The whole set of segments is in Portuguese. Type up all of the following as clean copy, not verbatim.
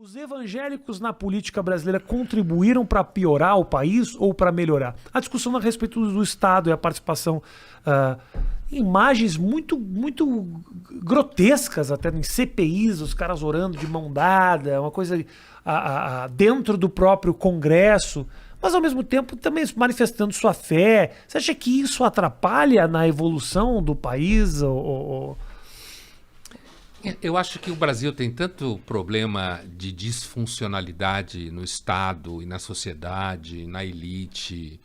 Os evangélicos na política brasileira contribuíram para piorar o país ou para melhorar? A discussão a respeito do Estado e a participação em imagens muito grotescas, até em CPIs, os caras orando de mão dada, uma coisa dentro do próprio Congresso, mas ao mesmo tempo também manifestando sua fé. Você acha que isso atrapalha na evolução do país? Eu acho que o Brasil tem tanto problema de disfuncionalidade no Estado e na sociedade, na elite,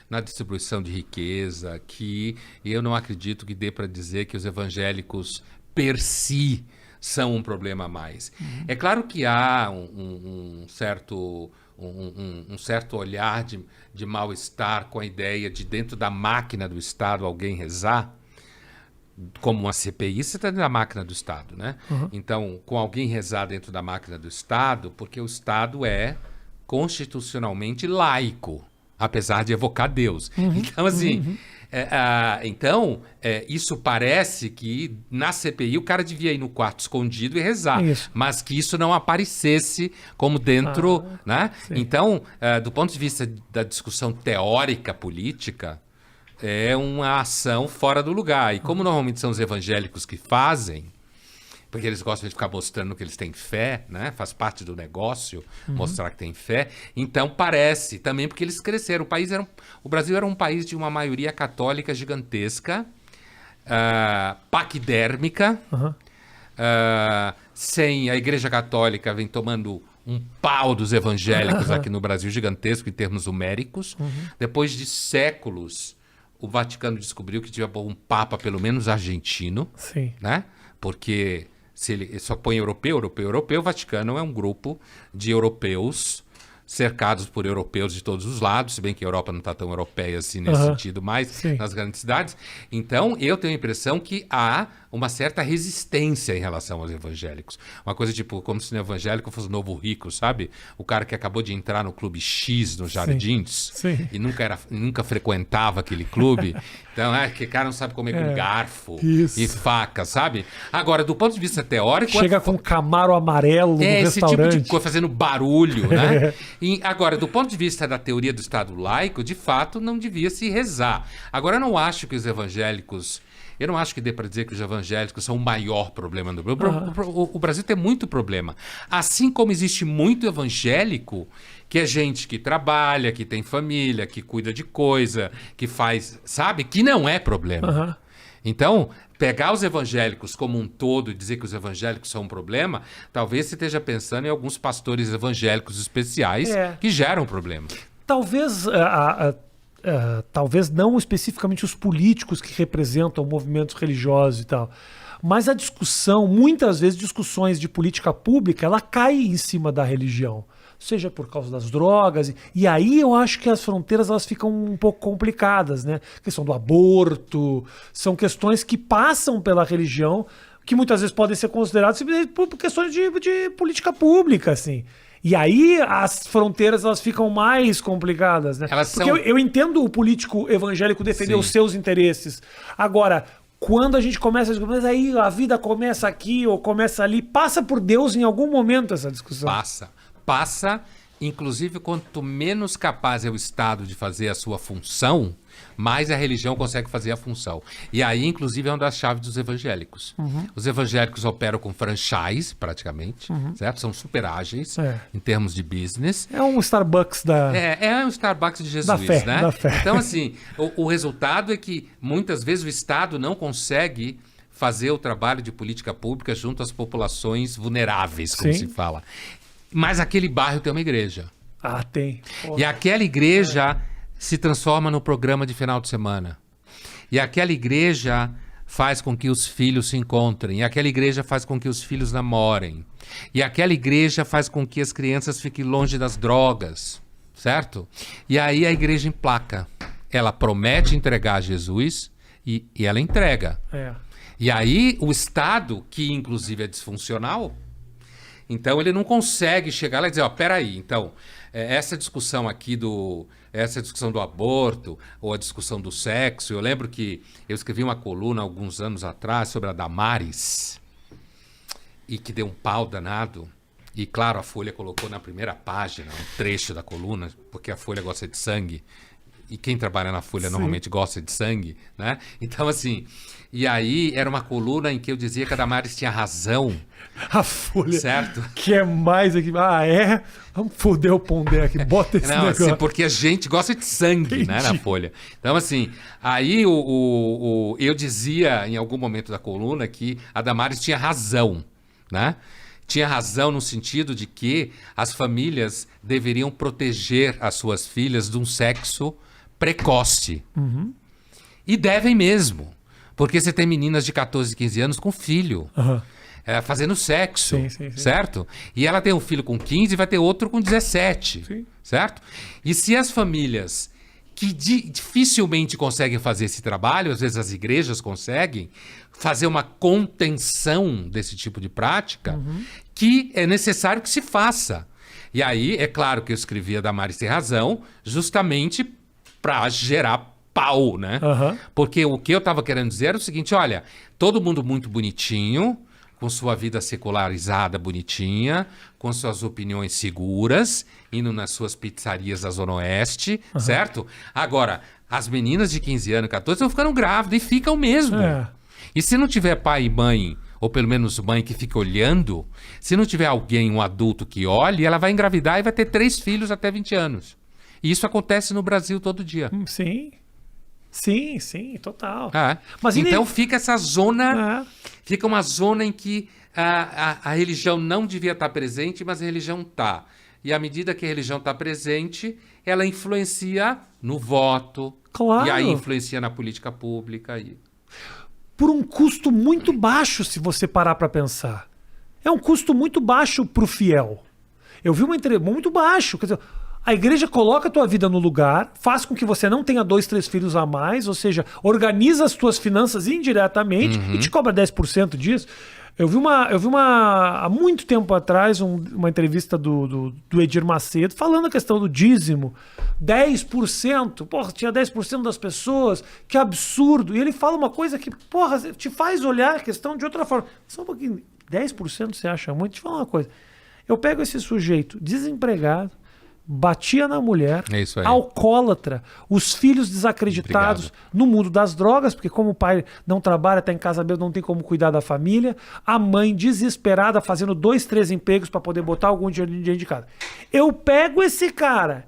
na distribuição de riqueza, que eu não acredito que dê para dizer que os evangélicos per si são um problema a mais. É claro que há um certo olhar de mal-estar com a ideia de dentro da máquina do Estado alguém rezar, como uma CPI, você está dentro da máquina do Estado, né? Uhum. Então, com alguém rezar dentro da máquina do Estado, porque o Estado é constitucionalmente laico, apesar de evocar Deus. Uhum. Então, assim, isso parece que na CPI o cara devia ir no quarto escondido e rezar, mas que isso não aparecesse como dentro, né? Sim. Então, do ponto de vista da discussão teórica política, é uma ação fora do lugar. E como normalmente são os evangélicos que fazem, porque eles gostam de ficar mostrando que eles têm fé, né? Faz parte do negócio mostrar que tem fé. Então parece também porque eles cresceram. O Brasil era um país de uma maioria católica gigantesca, paquidérmica, sem a Igreja Católica vem tomando um pau dos evangélicos aqui no Brasil, gigantesco em termos numéricos. Depois de séculos, o Vaticano descobriu que tinha um papa pelo menos argentino, né? Porque se ele só põe europeu, o Vaticano é um grupo de europeus cercados por europeus de todos os lados, se bem que a Europa não está tão europeia assim nesse sentido, mas nas grandes cidades. Então, eu tenho a impressão que há uma certa resistência em relação aos evangélicos. Uma coisa tipo, como se o evangélico fosse o novo rico, sabe? O cara que acabou de entrar no Clube X nos Jardins e nunca frequentava aquele clube. Então, que cara não sabe comer com garfo e faca, sabe? Agora, do ponto de vista teórico... Chega com um Camaro amarelo no restaurante. Esse tipo de coisa fazendo barulho, né? E, agora, do ponto de vista da teoria do Estado laico, de fato, não devia se rezar. Agora, eu não acho que os evangélicos... Eu não acho que dê para dizer que os evangélicos são o maior problema do Brasil. O Brasil tem muito problema. Assim como existe muito evangélico, que é gente que trabalha, que tem família, que cuida de coisa, que faz, sabe? Que não é problema. Então, pegar os evangélicos como um todo e dizer que os evangélicos são um problema, talvez você esteja pensando em alguns pastores evangélicos especiais que geram problema. Talvez não especificamente os políticos que representam movimentos religiosos e tal, mas a discussão, muitas vezes discussões de política pública, ela cai em cima da religião, seja por causa das drogas, e aí eu acho que as fronteiras elas ficam um pouco complicadas, né? A questão do aborto, são questões que passam pela religião, que muitas vezes podem ser consideradas por questões de política pública, assim. E aí as fronteiras elas ficam mais complicadas, né? Porque eu entendo o político evangélico defender os seus interesses. Agora, quando a gente começa a discutir, mas aí a vida começa aqui ou começa ali, passa por Deus em algum momento essa discussão. Passa, inclusive quanto menos capaz é o Estado de fazer a sua função, mais a religião consegue fazer a função. E aí, inclusive, é uma das chaves dos evangélicos. Os evangélicos operam com franchise, praticamente, certo? São super ágeis em termos de business. É um Starbucks da... É um Starbucks de Jesus, da fé, né? Da fé. Então, assim, o resultado é que, muitas vezes, o Estado não consegue fazer o trabalho de política pública junto às populações vulneráveis, como se fala. Mas aquele bairro tem uma igreja. Tem. E aquela igreja... se transforma no programa de final de semana. E aquela igreja faz com que os filhos se encontrem. E aquela igreja faz com que os filhos namorem. E aquela igreja faz com que as crianças fiquem longe das drogas. Certo? E aí a igreja emplaca. Ela promete entregar Jesus e ela entrega. E aí o Estado, que inclusive é disfuncional, então ele não consegue chegar lá e dizer, peraí, então, essa discussão aqui essa discussão do aborto ou a discussão do sexo, eu lembro que eu escrevi uma coluna alguns anos atrás sobre a Damares e que deu um pau danado E claro, a Folha colocou na primeira página um trecho da coluna, porque a Folha gosta de sangue. E quem trabalha na Folha normalmente gosta de sangue, né? Então, assim, e aí era uma coluna em que eu dizia que a Damares tinha razão. A Folha. Certo? Que é mais aqui. Ah, é? Vamos foder o Pondé aqui. Bota esse Não, negócio. assim, porque a gente gosta de sangue, né, na Folha. Então, assim, aí eu dizia em algum momento da coluna que a Damares tinha razão, né? Tinha razão no sentido de que as famílias deveriam proteger as suas filhas de um sexo precoce. E devem mesmo. Porque você tem meninas de 14, 15 anos com filho. Fazendo sexo, Sim. certo? E ela tem um filho com 15 e vai ter outro com 17, Sim. certo? E se as famílias que dificilmente conseguem fazer esse trabalho, às vezes as igrejas conseguem, fazer uma contenção desse tipo de prática, que é necessário que se faça. E aí, é claro que eu escrevi a Damares tem razão, justamente para gerar pau, né? Porque o que eu estava querendo dizer era o seguinte, olha, todo mundo muito bonitinho, com sua vida secularizada bonitinha, com suas opiniões seguras, indo nas suas pizzarias da Zona Oeste, certo? Agora, as meninas de 15 anos, 14, estão ficando grávidas e ficam mesmo. E se não tiver pai e mãe, ou pelo menos mãe que fica olhando, se não tiver alguém, um adulto que olhe, ela vai engravidar e vai ter 3 filhos até 20 anos. E isso acontece no Brasil todo dia. Sim, total. Mas então fica essa zona, fica uma zona em que a religião não devia estar presente, mas a religião está. E à medida que a religião está presente, ela influencia no voto, Claro. E aí influencia na política pública. Por um custo muito baixo, se você parar para pensar. É um custo muito baixo para o fiel. Eu vi uma entrevista muito baixo. Quer dizer, a igreja coloca a tua vida no lugar, faz com que você não tenha 2, 3 filhos a mais, ou seja, organiza as tuas finanças indiretamente e te cobra 10% disso. Eu vi há muito tempo atrás uma entrevista do Edir Macedo falando a questão do dízimo. 10%, porra, tinha 10% das pessoas, que absurdo. E ele fala uma coisa que, porra, te faz olhar a questão de outra forma. Só um pouquinho, 10% você acha muito? Deixa eu falar uma coisa. Eu pego esse sujeito desempregado, batia na mulher, alcoólatra, os filhos desacreditados no mundo das drogas, porque como o pai não trabalha, está em casa mesmo, não tem como cuidar da família, a mãe desesperada fazendo 2, 3 empregos para poder botar algum dinheiro dentro de casa. Eu pego esse cara,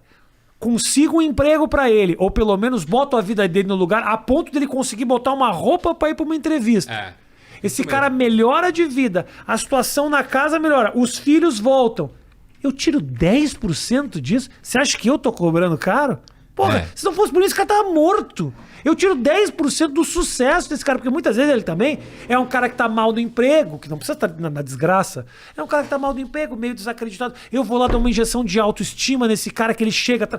consigo um emprego para ele, ou pelo menos boto a vida dele no lugar, a ponto dele conseguir botar uma roupa para ir para uma entrevista. Esse cara melhora de vida, a situação na casa melhora, os filhos voltam. Eu tiro 10% disso? Você acha que eu tô cobrando caro? Porra, se não fosse por isso, o cara tava morto. Eu tiro 10% do sucesso desse cara, porque muitas vezes ele também é um cara que tá mal no emprego, que não precisa estar na desgraça. É um cara que tá mal no emprego, meio desacreditado. Eu vou lá dar uma injeção de autoestima nesse cara que ele chega,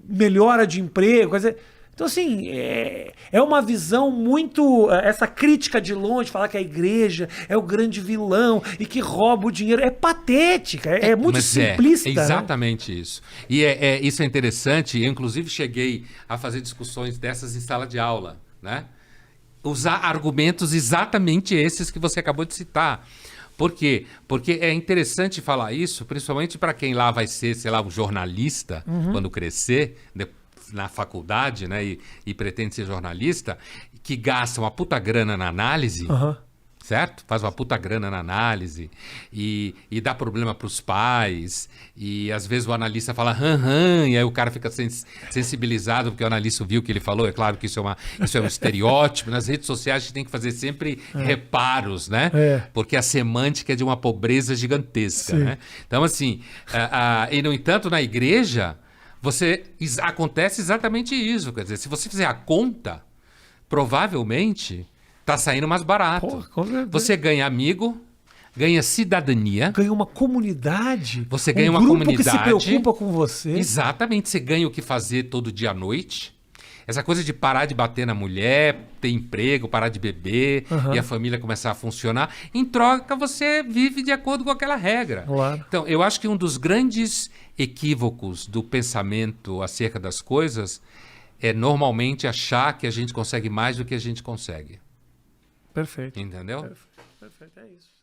melhora de emprego, quer dizer... Então, assim, é uma visão muito... Essa crítica de longe, falar que a igreja é o grande vilão e que rouba o dinheiro, é patética, é muito simplista. É exatamente isso. E isso é interessante, eu inclusive cheguei a fazer discussões dessas em sala de aula, né? Usar argumentos exatamente esses que você acabou de citar. Por quê? Porque é interessante falar isso, principalmente para quem lá vai ser, sei lá, um jornalista, quando crescer, na faculdade, né, e pretende ser jornalista, que gasta uma puta grana na análise, certo? Faz uma puta grana na análise e dá problema para os pais, e às vezes o analista fala e aí o cara fica sensibilizado porque o analista viu o que ele falou. É claro que isso é um estereótipo. Nas redes sociais a gente tem que fazer sempre reparos, né? Porque a semântica é de uma pobreza gigantesca, né? Então, assim, e no entanto, na igreja... acontece exatamente isso. Quer dizer, se você fizer a conta, provavelmente tá saindo mais barato. Você ganha amigo, ganha cidadania. Ganha uma comunidade. Você ganha uma comunidade. Que se preocupa com você. Exatamente. Você ganha o que fazer todo dia à noite. Essa coisa de parar de bater na mulher, ter emprego, parar de beber e a família começar a funcionar. Em troca, você vive de acordo com aquela regra. Claro. Então, eu acho que um dos grandes equívocos do pensamento acerca das coisas é normalmente achar que a gente consegue mais do que a gente consegue. Perfeito. Entendeu? Perfeito, é isso.